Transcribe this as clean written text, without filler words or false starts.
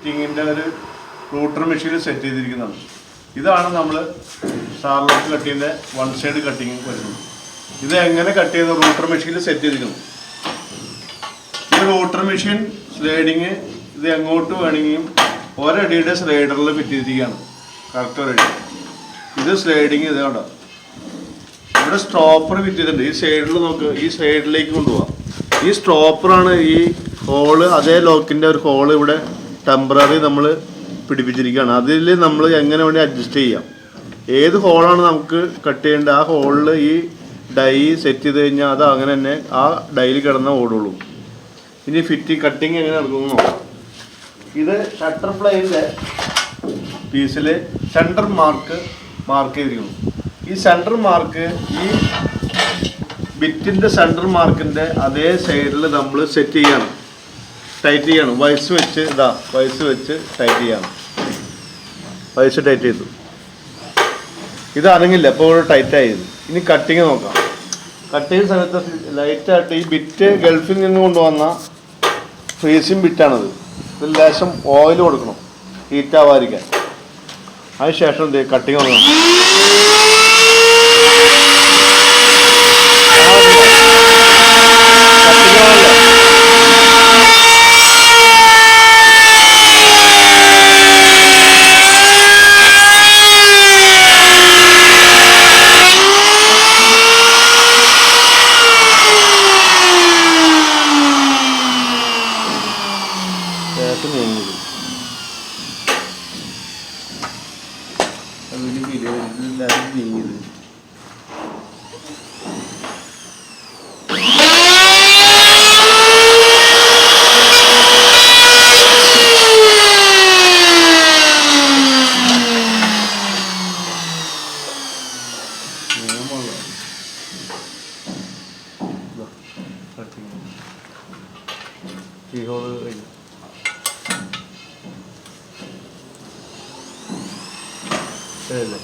ഫിറ്റിങ്ങിൻ്റെ ഒരു റൂട്ടർ മെഷീനിൽ സെറ്റ് ചെയ്തിരിക്കുന്നതാണ്. ഇതാണ് നമ്മൾ ഷാർലോട്ട് കട്ടിങ്ങിൻ്റെ വൺ സൈഡ് കട്ടിങ് വരുന്നത്. ഇത് എങ്ങനെ കട്ട് ചെയ്യുന്ന റൂട്ടർ മെഷീനിൽ സെറ്റ് ചെയ്തിരിക്കുന്നു. ഈ റൂട്ടർ മെഷീൻ സ്ലൈഡിങ് ഇത് എങ്ങോട്ട് വേണമെങ്കിലും ഒരടിയുടെ സ്ലൈഡറിൽ ഫിറ്റ് ചെയ്തിരിക്കുകയാണ്. കറക്റ്റ് ഒരടി. ഇത് സ്ലൈഡിങ് ഇത് കണ്ടോ, ഇവിടെ സ്റ്റോപ്പർ ഫിറ്റ് ചെയ്തിട്ടുണ്ട്. ഈ സൈഡിൽ നോക്ക്, ഈ സൈഡിലേക്ക് കൊണ്ടുപോകാം. ഈ സ്റ്റോപ്പറാണ് ഈ ഹോള്, അതേ ലോക്കിൻ്റെ ഒരു ഹോള് ഇവിടെ ടെമ്പററി നമ്മൾ പിടിപ്പിച്ചിരിക്കുകയാണ്. അതിൽ നമ്മൾ എങ്ങനെ വേണ്ടി അഡ്ജസ്റ്റ് ചെയ്യാം. ഏത് ഹോളാണ് നമുക്ക് കട്ട് ചെയ്യേണ്ടത് ആ ഹോളിൽ ഈ ഡൈ സെറ്റ് ചെയ്ത് കഴിഞ്ഞാൽ അത് അങ്ങനെ തന്നെ ആ ഡൈയിൽ കിടന്നാൽ ഓടുള്ളൂ. ഇനി കട്ടിങ് എങ്ങനെ നടക്കുന്നു നോക്കാം. ഇത് ഷട്ടർ പ്ലെയിൻ്റെ പീസിൽ സെൻറ്റർ മാർക്ക് ചെയ്തിരിക്കുന്നു. ഈ സെൻറ്റർ മാർക്ക് ഈ ബിറ്റിൻ്റെ സെൻറ്റർ മാർക്കിൻ്റെ അതേ സൈഡിൽ നമ്മൾ സെറ്റ് ചെയ്യണം, ടൈറ്റ് ചെയ്യണം. വയസ്സ് വെച്ച് ടൈറ്റ് ചെയ്യണം. വയസ്സ് ടൈറ്റ് ചെയ്തു. ഇത് അനങ്ങില്ല, അപ്പോൾ ടൈറ്റായത്. ഇനി കട്ടിങ് നോക്കാം. കട്ട് ചെയ്യുന്ന സമയത്ത് ലൈറ്റായിട്ട് ഈ ബിറ്റ് ഗൾഫിൽ നിന്ന് കൊണ്ടുവന്ന ഫ്രീസിങ് ബിറ്റാണത്. ഇതിൽ ലേശം ഓയിൽ കൊടുക്കണം ഹീറ്റാവാതിരിക്കാൻ. അതിനുശേഷം കട്ടിങ് തുടങ്ങണം. നീങ്ങിയത് നീങ്ങിയത് ഈ ഹോള് കഴിഞ്ഞു. ശരിയല്ലേ?